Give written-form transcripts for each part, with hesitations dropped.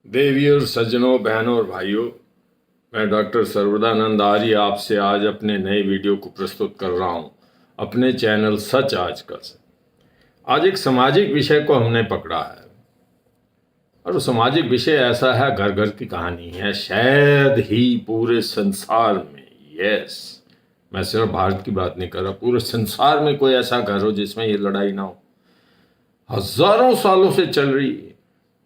देवियों, सज्जनों, बहनों और भाइयों, मैं डॉक्टर सर्वदानंद आर्य आपसे आज अपने नए वीडियो को प्रस्तुत कर रहा हूं अपने चैनल सच आजकल से। आज एक सामाजिक विषय को हमने पकड़ा है और वो सामाजिक विषय ऐसा है, घर घर की कहानी है, शायद ही पूरे संसार में, यस, मैं सिर्फ भारत की बात नहीं कर रहा, पूरे संसार में कोई ऐसा घर हो जिसमें ये लड़ाई ना हो। हजारों सालों से चल रही है।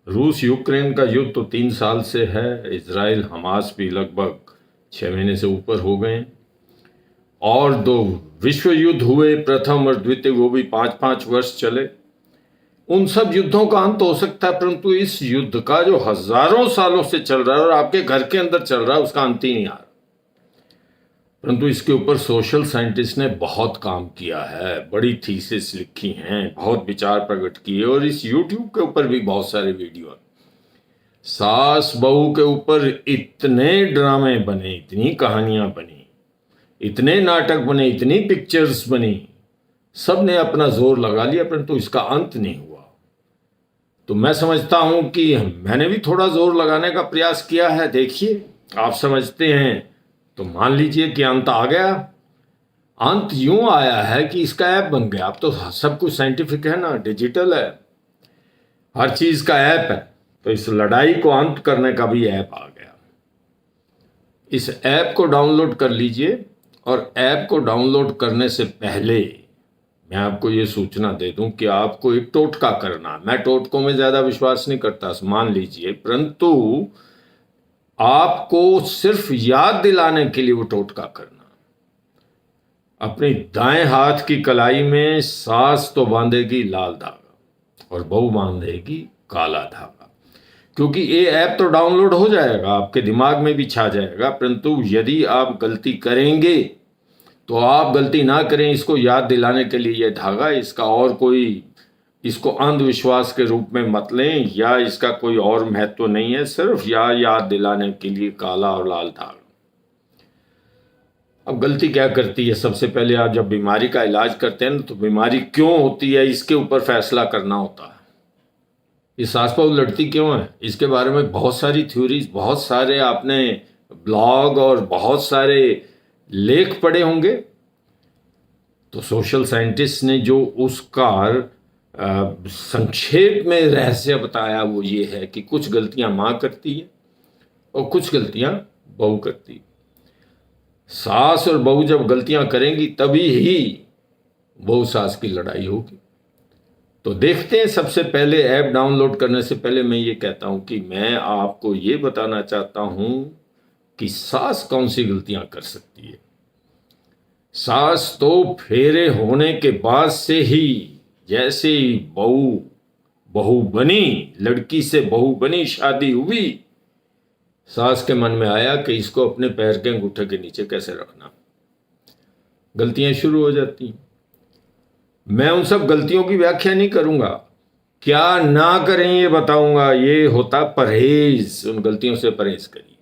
रूस यूक्रेन का युद्ध तो 3 साल से है, इजराइल हमास भी लगभग 6 महीने से ऊपर हो गए, और 2 विश्व युद्ध हुए, प्रथम और द्वितीय, वो भी 5-5 वर्ष चले। उन सब युद्धों का अंत हो सकता है, परंतु इस युद्ध का जो हजारों सालों से चल रहा है और आपके घर के अंदर चल रहा है, उसका अंत ही नहीं आ रहा। परंतु इसके ऊपर सोशल साइंटिस्ट ने बहुत काम किया है, बड़ी थीसिस लिखी हैं, बहुत विचार प्रकट किए, और इस यूट्यूब के ऊपर भी बहुत सारे वीडियो हैं। सास बहू के ऊपर इतने ड्रामे बने, इतनी कहानियां बनी, इतने नाटक बने, इतनी पिक्चर्स बनी, सब ने अपना जोर लगा लिया, परंतु इसका अंत नहीं हुआ। तो मैं समझता हूं कि मैंने भी थोड़ा जोर लगाने का प्रयास किया है। देखिए, आप समझते हैं तो मान लीजिए कि अंत आ गया। अंत यूं आया है कि इसका ऐप बन गया। अब तो सब कुछ साइंटिफिक है ना, डिजिटल है, हर चीज का ऐप है, तो इस लड़ाई को अंत करने का भी ऐप आ गया। इस ऐप को डाउनलोड कर लीजिए, और ऐप को डाउनलोड करने से पहले मैं आपको ये सूचना दे दूं कि आपको एक टोटका करना। मैं टोटकों में ज्यादा विश्वास नहीं करता, मान लीजिए, परंतु आपको सिर्फ याद दिलाने के लिए वो टोटका करना। अपनी दाएं हाथ की कलाई में सास तो बांधेगी लाल धागा और बहू बांधेगी काला धागा, क्योंकि ये ऐप तो डाउनलोड हो जाएगा, आपके दिमाग में भी छा जाएगा, परंतु यदि आप गलती करेंगे तो आप गलती ना करें, इसको याद दिलाने के लिए ये धागा, इसका और कोई, इसको अंधविश्वास के रूप में मत लें, या इसका कोई और महत्व नहीं है, सिर्फ याद दिलाने के लिए काला और लाल धागा। अब गलती क्या करती है? सबसे पहले आप जब बीमारी का इलाज करते हैं ना, तो बीमारी क्यों होती है इसके ऊपर फैसला करना होता है। ये सास बहू लड़ती क्यों है, इसके बारे में बहुत सारी थ्योरीज, बहुत सारे आपने ब्लॉग और बहुत सारे लेख पढ़े होंगे। तो सोशल साइंटिस्ट ने जो उसका संक्षेप में रहस्य बताया वो ये है कि कुछ गलतियां मां करती है और कुछ गलतियां बहू करती है। सास और बहू जब गलतियां करेंगी तभी ही बहू सास की लड़ाई होगी। तो देखते हैं। सबसे पहले ऐप डाउनलोड करने से पहले मैं ये कहता हूं कि मैं आपको ये बताना चाहता हूं कि सास कौन सी गलतियां कर सकती है। सास तो फेरे होने के बाद से ही, जैसे ही बहू बनी, लड़की से बहू बनी, शादी हुई, सास के मन में आया कि इसको अपने पैर के अंगूठे के नीचे कैसे रखना। गलतियां शुरू हो जाती। मैं उन सब गलतियों की व्याख्या नहीं करूंगा, क्या ना करें ये बताऊंगा। ये होता परहेज, उन गलतियों से परहेज करिए।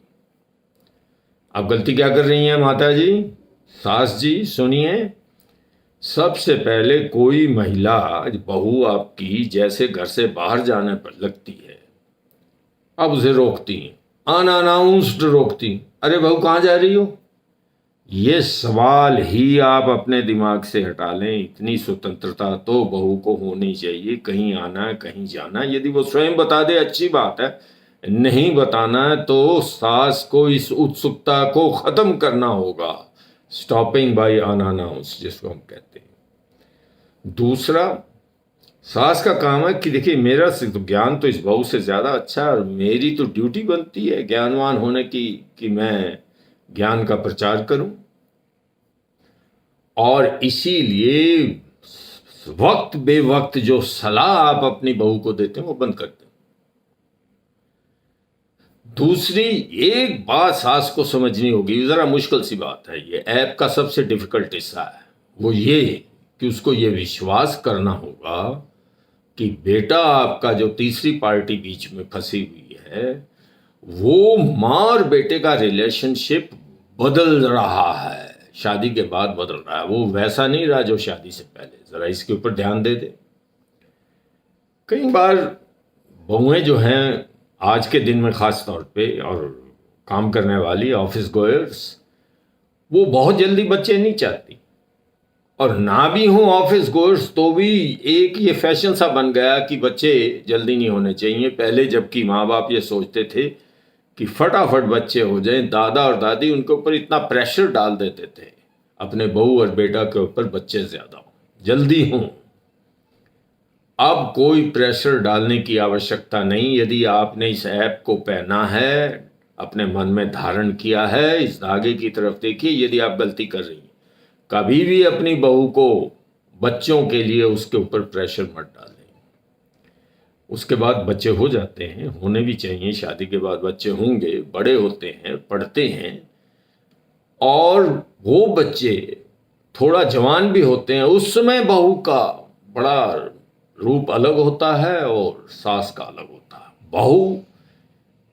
आप गलती क्या कर रही हैं माता जी, सास जी, सुनिए। सबसे पहले कोई महिला, बहू आपकी, जैसे घर से बाहर जाने पर लगती है, अब उसे रोकती हैं, अनअनाउंस्ड रोकती, अरे बहू कहाँ जा रही हो। ये सवाल ही आप अपने दिमाग से हटा लें। इतनी स्वतंत्रता तो बहू को होनी चाहिए, कहीं आना कहीं जाना, यदि वो स्वयं बता दे अच्छी बात है, नहीं बताना है तो सास को इस उत्सुकता को खत्म करना होगा। स्टॉपिंग बाय अनअनाउंस जिसको हम कहते हैं। दूसरा, सास का काम है कि देखिए, मेरा तो ज्ञान तो इस बहू से ज्यादा अच्छा है, और मेरी तो ड्यूटी बनती है ज्ञानवान होने की कि मैं ज्ञान का प्रचार करूं, और इसीलिए वक्त बेवक्त जो सलाह आप अपनी बहू को देते हैं वो बंद कर दें। दूसरी एक बात सास को समझनी होगी, जरा मुश्किल सी बात है, ये ऐप का सबसे डिफिकल्ट हिस्सा है, वो ये कि उसको ये विश्वास करना होगा कि बेटा आपका जो तीसरी पार्टी बीच में फंसी हुई है, वो माँ और बेटे का रिलेशनशिप बदल रहा है, शादी के बाद बदल रहा है, वो वैसा नहीं रहा जो शादी से पहले। जरा इसके ऊपर ध्यान दे दे। कई बार बहुएं जो हैं आज के दिन में ख़ास तौर पे, और काम करने वाली ऑफिस गोयर्स, वो बहुत जल्दी बच्चे नहीं चाहती। और ना भी हों ऑफिस गोयर्स तो भी एक ये फैशन सा बन गया कि बच्चे जल्दी नहीं होने चाहिए। पहले जबकि माँ बाप ये सोचते थे कि फटाफट बच्चे हो जाएं, दादा और दादी उनके ऊपर इतना प्रेशर डाल देते थे अपने बहू और बेटा के ऊपर, बच्चे ज़्यादा हो, जल्दी हों। अब कोई प्रेशर डालने की आवश्यकता नहीं। यदि आपने इस ऐप को पहना है, अपने मन में धारण किया है, इस धागे की तरफ देखिए। यदि आप गलती कर रही हैं, कभी भी अपनी बहू को बच्चों के लिए उसके ऊपर प्रेशर मत डालें। उसके बाद बच्चे हो जाते हैं, होने भी चाहिए, शादी के बाद बच्चे होंगे, बड़े होते हैं, पढ़ते हैं, और वो बच्चे थोड़ा जवान भी होते हैं। उस समय बहू का बड़ा रूप अलग होता है और सास का अलग होता है। बहू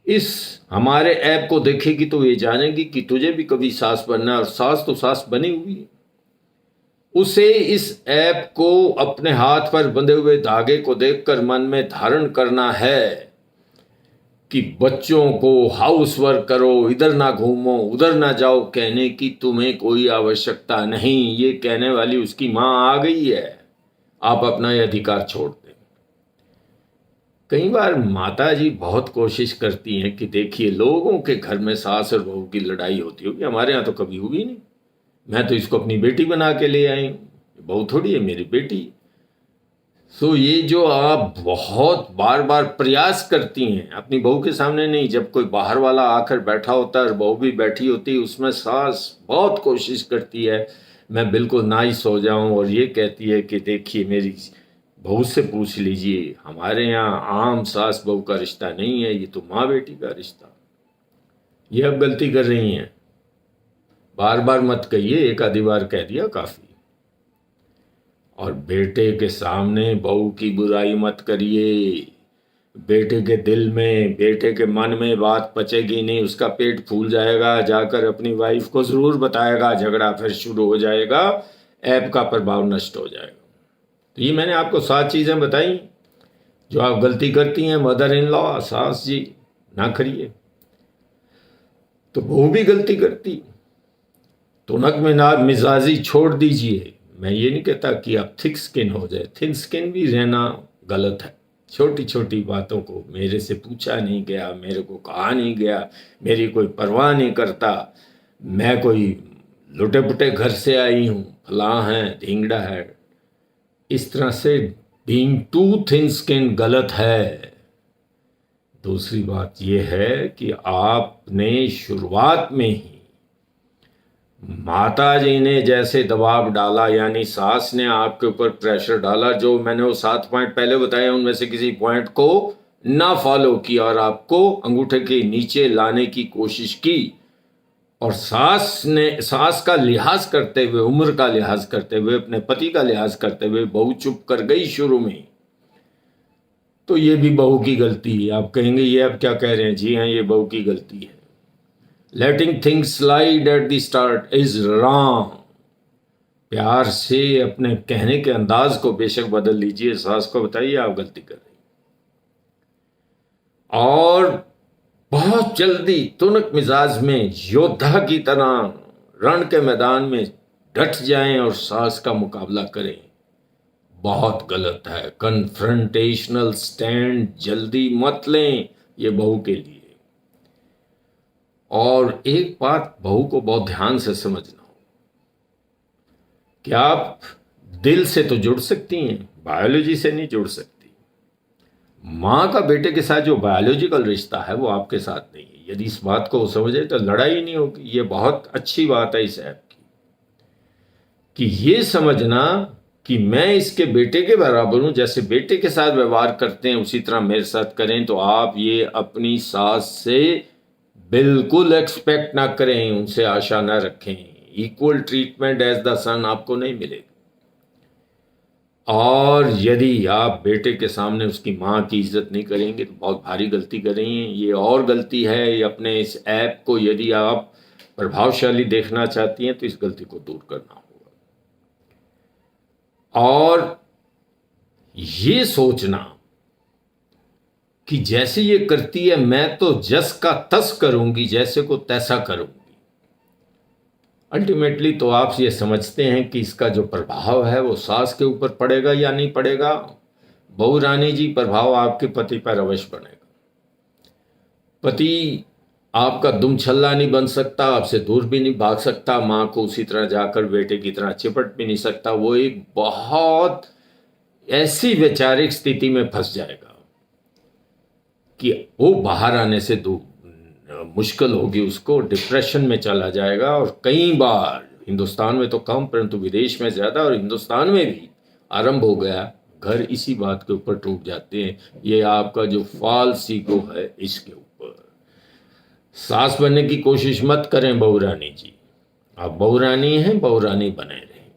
इस हमारे ऐप को देखेगी तो ये जानेगी कि तुझे भी कभी सास बनना है, और सास तो सास बनी हुई है। उसे इस ऐप को अपने हाथ पर बंधे हुए धागे को देखकर मन में धारण करना है कि बच्चों को हाउस वर्क करो, इधर ना घूमो, उधर ना जाओ, कहने की तुम्हें कोई आवश्यकता नहीं। ये कहने वाली उसकी माँ आ गई है, आप अपना ये अधिकार छोड़ दें। कई बार माता जी बहुत कोशिश करती हैं कि देखिए, लोगों के घर में सास और बहू की लड़ाई होती होगी, हमारे यहाँ तो कभी हुई नहीं। मैं तो इसको अपनी बेटी बना के ले आई हूँ, बहू थोड़ी है, मेरी बेटी। सो ये जो आप बहुत बार बार प्रयास करती हैं अपनी बहू के सामने नहीं, जब कोई बाहर वाला आकर बैठा होता है और बहू भी बैठी होती है, उसमें सास बहुत कोशिश करती है मैं बिल्कुल नाइस हो जाऊं, और ये कहती है कि देखिए, मेरी बहू से पूछ लीजिए, हमारे यहाँ आम सास बहू का रिश्ता नहीं है, ये तो माँ बेटी का रिश्ता। ये अब गलती कर रही हैं। बार बार मत कहिए, एक आधी बार कह दिया काफ़ी। और बेटे के सामने बहू की बुराई मत करिए। बेटे के दिल में, बेटे के मन में बात पचेगी नहीं, उसका पेट फूल जाएगा, जाकर अपनी वाइफ को ज़रूर बताएगा, झगड़ा फिर शुरू हो जाएगा, ऐप का प्रभाव नष्ट हो जाएगा। तो ये मैंने आपको 7 चीज़ें बताई जो आप गलती करती हैं, मदर इन लॉ, सास जी, ना करिए। तो बहू भी गलती करती, तुनक में ना मिजाजी छोड़ दीजिए। मैं ये नहीं कहता कि आप थिक स्किन हो जाए, थिन स्किन भी रहना गलत है। छोटी छोटी बातों को, मेरे से पूछा नहीं गया, मेरे को कहा नहीं गया, मेरी कोई परवाह नहीं करता, मैं कोई लुटे पुटे घर से आई हूँ, फलां है, ढींगड़ा है, इस तरह से बीइंग टू थिन स्किन गलत है। दूसरी बात यह है कि आपने शुरुआत में ही माता जी ने जैसे दबाव डाला, यानी सास ने आपके ऊपर प्रेशर डाला, जो मैंने वो 7 पॉइंट पहले बताए, उनमें से किसी पॉइंट को ना फॉलो किया और आपको अंगूठे के नीचे लाने की कोशिश की, और सास का लिहाज करते हुए, उम्र का लिहाज करते हुए, अपने पति का लिहाज करते हुए बहू चुप कर गई शुरू में, तो ये भी बहू की गलती है। आप कहेंगे ये अब क्या कह रहे हैं? जी हाँ, ये बहू की गलती है। Letting things slide at the start is wrong। प्यार से अपने कहने के अंदाज को बेशक बदल लीजिए, सास को बताइए आप गलती कर रही, और बहुत जल्दी तुनक मिजाज में योद्धा की तरह रण के मैदान में डट जाएं और सास का मुकाबला करें, बहुत गलत है। कन्फ्रंटेशनल स्टैंड जल्दी मत लें, ये बहू के लिए। और एक बात बहू को बहुत ध्यान से समझना हो कि आप दिल से तो जुड़ सकती हैं, बायोलॉजी से नहीं जुड़ सकती। माँ का बेटे के साथ जो बायोलॉजिकल रिश्ता है वो आपके साथ नहीं है। यदि इस बात को समझे तो लड़ाई नहीं होगी। ये बहुत अच्छी बात है इस ऐप की, कि ये समझना कि मैं इसके बेटे के बराबर हूं, जैसे बेटे के साथ व्यवहार करते हैं उसी तरह मेरे साथ करें। तो आप ये अपनी सास से बिल्कुल एक्सपेक्ट ना करें, उनसे आशा ना रखें। इक्वल ट्रीटमेंट एज द सन आपको नहीं मिलेगी। और यदि आप बेटे के सामने उसकी माँ की इज्जत नहीं करेंगे तो बहुत भारी गलती कर रही हैं। ये और गलती है। अपने इस ऐप को यदि आप प्रभावशाली देखना चाहती हैं तो इस गलती को दूर करना होगा। और ये सोचना कि जैसे ये करती है मैं तो जस का तस करूंगी, जैसे को तैसा करूंगी। अल्टीमेटली तो आप ये समझते हैं कि इसका जो प्रभाव है वो सास के ऊपर पड़ेगा या नहीं पड़ेगा? बहू रानी जी, प्रभाव आपके पति पर अवश्य बनेगा। पति आपका दुम छल्ला नहीं बन सकता, आपसे दूर भी नहीं भाग सकता, माँ को उसी तरह जाकर बेटे की तरह चिपट भी नहीं सकता। वो एक बहुत ऐसी वैचारिक स्थिति में फंस जाएगा कि वो बाहर आने से मुश्किल होगी, उसको डिप्रेशन में चला जाएगा। और कई बार हिंदुस्तान में तो कम परंतु विदेश में ज़्यादा, और हिंदुस्तान में भी आरंभ हो गया, घर इसी बात के ऊपर टूट जाते हैं। ये आपका जो फॉल्स ईगो है इसके ऊपर। सास बनने की कोशिश मत करें बहू रानी जी, आप बहू रानी हैं, बहू रानी बने रहें।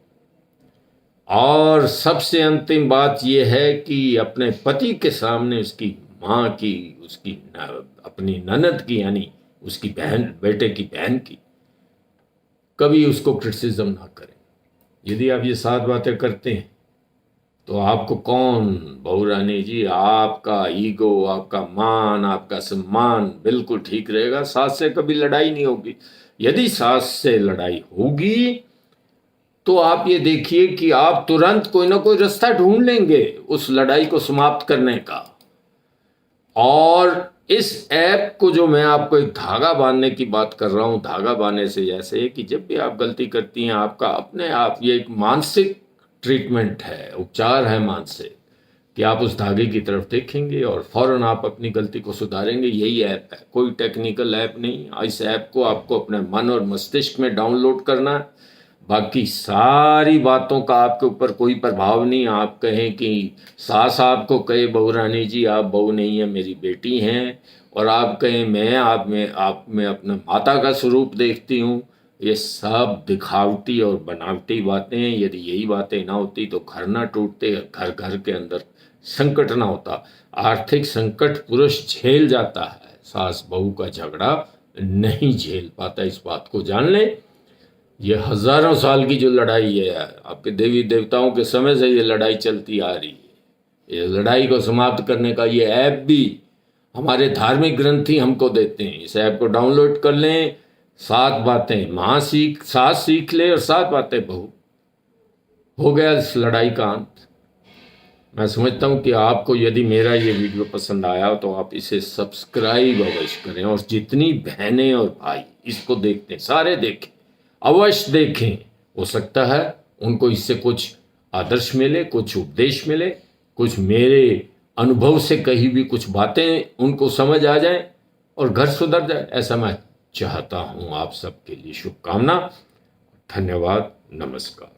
और सबसे अंतिम बात यह है कि अपने पति के सामने उसकी माँ की, उसकी अपनी ननद की, यानी उसकी बहन, बेटे की बहन की, कभी उसको क्रिटिसिज्म ना करें। यदि आप ये 7 बातें करते हैं तो आपको कौन, बहू रानी जी, आपका ईगो, आपका मान, आपका सम्मान बिल्कुल ठीक रहेगा। सास से कभी लड़ाई नहीं होगी। यदि सास से लड़ाई होगी तो आप ये देखिए कि आप तुरंत कोई ना कोई रास्ता ढूंढ लेंगे उस लड़ाई को समाप्त करने का। और इस ऐप को, जो मैं आपको एक धागा बांधने की बात कर रहा हूं, धागा बांधने से जैसे कि जब भी आप गलती करती हैं, आपका अपने आप, ये एक मानसिक ट्रीटमेंट है, उपचार है मानसिक, कि आप उस धागे की तरफ देखेंगे और फौरन आप अपनी गलती को सुधारेंगे। यही ऐप है, कोई टेक्निकल ऐप नहीं। इस ऐप को आपको अपने मन और मस्तिष्क में डाउनलोड करना है। बाकी सारी बातों का आपके ऊपर कोई प्रभाव नहीं। आप कहें कि सास आपको कहे बहू रानी जी आप बहू नहीं है, मेरी बेटी हैं, और आप कहें मैं आप में अपने माता का स्वरूप देखती हूँ, ये सब दिखावटी और बनावटी बातें हैं। यदि यही बातें ना होती तो घर ना टूटते, घर घर के अंदर संकट ना होता। आर्थिक संकट पुरुष झेल जाता है, सास बहू का झगड़ा नहीं झेल पाता। इस बात को जान लें। ये हजारों साल की जो लड़ाई है, आपके देवी देवताओं के समय से ये लड़ाई चलती आ रही है। ये लड़ाई को समाप्त करने का ये ऐप भी हमारे धार्मिक ग्रंथ ही हमको देते हैं। इस ऐप को डाउनलोड कर लें। 7 बातें सास सीख ले और 7 बातें बहू, हो गया इस लड़ाई का अंत। मैं समझता हूं कि आपको यदि मेरा ये वीडियो पसंद आया तो आप इसे सब्सक्राइब अवश्य करें, और जितनी बहनें और भाई इसको देखते हैं सारे देखें, अवश्य देखें। हो सकता है उनको इससे कुछ आदर्श मिले, कुछ उपदेश मिले, कुछ मेरे अनुभव से कही भी कुछ बातें उनको समझ आ जाएं और घर सुधर जाए। ऐसा मैं चाहता हूं। आप सबके लिए शुभकामना। धन्यवाद। नमस्कार।